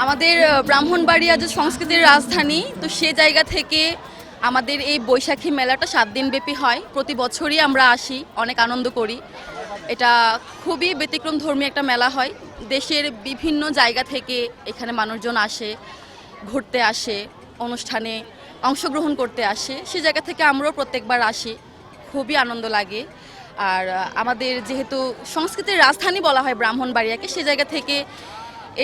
আমাদের ব্রাহ্মণবাড়িয়া যে সংস্কৃতির রাজধানী, তো সে জায়গা থেকে আমাদের এই বৈশাখী মেলাটা 7 দিন ব্যাপী হয়। প্রতি বছরই আমরা আসি, অনেক আনন্দ করি। এটা খুবই ব্যতিক্রম ধর্মী একটা মেলা হয়। দেশের বিভিন্ন জায়গা থেকে এখানে মানুষজন আসে, ঘুরতে আসে, অনুষ্ঠানে অংশগ্রহণ করতে আসে। সে জায়গা থেকে আমরাও প্রত্যেকবার আসি, খুবই আনন্দ লাগে। আর আমাদের যেহেতু সংস্কৃতির রাজধানী বলা হয় ব্রাহ্মণবাড়িয়াকে, সে জায়গা থেকে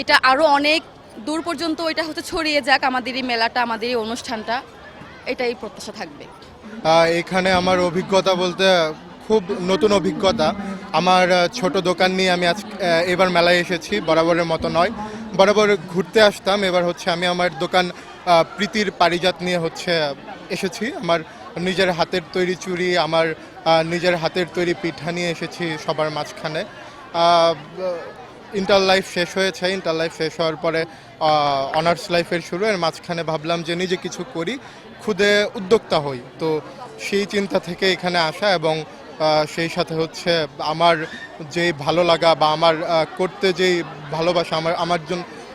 এটা আরও অনেক দূর পর্যন্ত এটা হচ্ছে ছড়িয়ে যাক আমাদের এই মেলাটা, আমাদের এই অনুষ্ঠানটা, এটাই প্রত্যাশা থাকবে। এখানে আমার অভিজ্ঞতা বলতে খুব নতুন অভিজ্ঞতা। আমার ছোট দোকান নিয়ে আমি এবার মেলায় এসেছি, বরাবরের মতো নয়। বরাবর ঘুরতে আসতাম, এবার হচ্ছে আমি আমার দোকান প্রীতির পারিজাত নিয়ে হচ্ছে এসেছি। আমার নিজের হাতের তৈরি চুড়ি, আমার নিজের হাতের তৈরি পিঠা নিয়ে এসেছি সবার মাঝখানে। ইন্টার লাইফ শেষ হয়েছে, ইন্টার লাইফ শেষ হওয়ার পরে অনার্স লাইফের শুরু। এর মাঝখানে ভাবলাম যে নিজে কিছু করি, খুদে উদ্যোক্তা হই। তো সেই চিন্তা থেকে এখানে আসা, এবং সেই সাথে হচ্ছে আমার যেই ভালো লাগা বা আমার করতে যেই ভালোবাসা,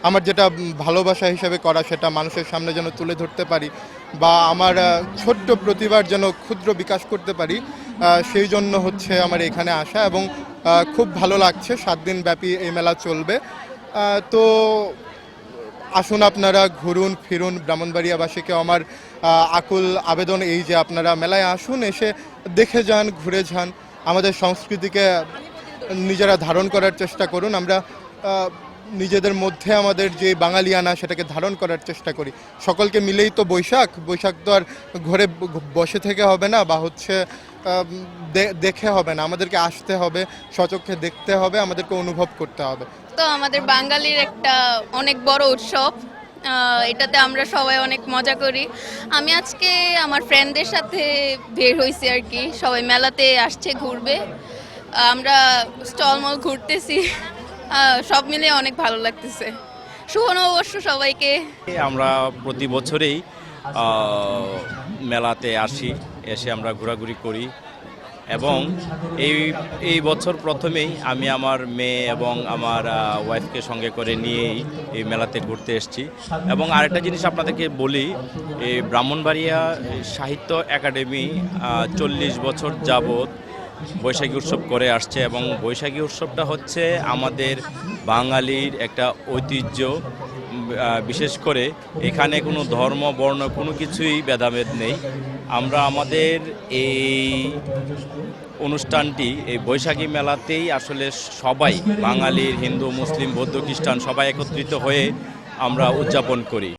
আমার যেটা ভালোবাসা হিসেবে করা, সেটা মানুষের সামনে যেন তুলে ধরতে পারি, বা আমার ছোট্ট প্রতিভার যেন ক্ষুদ্র বিকাশ করতে পারি, সেই জন্য হচ্ছে আমার এখানে আসা। এবং খুব ভালো লাগছে। 7 দিন ব্যাপী এই মেলা চলবে। তো আসুন, আপনারা ঘুরুন ফিরুন। ব্রাহ্মণবাড়িয়াবাসীকে আমার আকুল আবেদন এই যে আপনারা মেলায় আসুন, এসে দেখে যান, ঘুরে যান, আমাদের সংস্কৃতিকে নিজেরা ধারণ করার চেষ্টা করুন। আমরা নিজেদের মধ্যে আমাদের যে বাঙালিয়ানা, সেটাকে ধারণ করার চেষ্টা করি। সকলকে মিলেই তো বৈশাখ। বৈশাখ তো আর ঘরে বসে থেকে হবে না, বা হচ্ছে দেখে হবে না। আমাদেরকে আসতে হবে, স্বচক্ষে দেখতে হবে, আমাদেরকে অনুভব করতে হবে। তো আমাদের বাঙালির একটা অনেক বড় উৎসব, এটাতে আমরা সবাই অনেক মজা করি। আমি আজকে আমার ফ্রেন্ডদের সাথে বের হয়েছি আর কি, সবাই মেলাতে আসছে ঘুরবে, আমরা স্টল মল ঘুরতেছি, সব মিলে অনেক ভালো লাগতেছে। শুভ নববর্ষ সবাইকে। আমরা প্রতি বছরেই মেলাতে আসি, এসে আমরা ঘোরাঘুরি করি, এবং এই বছর প্রথমেই আমি আমার মেয়ে এবং আমার ওয়াইফকে সঙ্গে করে নিয়েই এই মেলাতে ঘুরতে এসেছি। এবং আরেকটা জিনিস আপনাদেরকে বলি, এই ব্রাহ্মণবাড়িয়া সাহিত্য একাডেমি 40 বছর যাবৎ বৈশাখী উৎসব করে আসছে, এবং বৈশাখী উৎসবটা হচ্ছে আমাদের বাঙালির একটা ঐতিহ্য। বিশেষ করে এখানে কোনো ধর্ম বর্ণ কোনো কিছুই ভেদাভেদ নেই। আমরা আমাদের এই অনুষ্ঠানটি এই বৈশাখী মেলাতেই আসলে সবাই, বাঙালির, হিন্দু, মুসলিম, বৌদ্ধ, খ্রিস্টান সবাই একত্রিত হয়ে আমরা উদযাপন করি।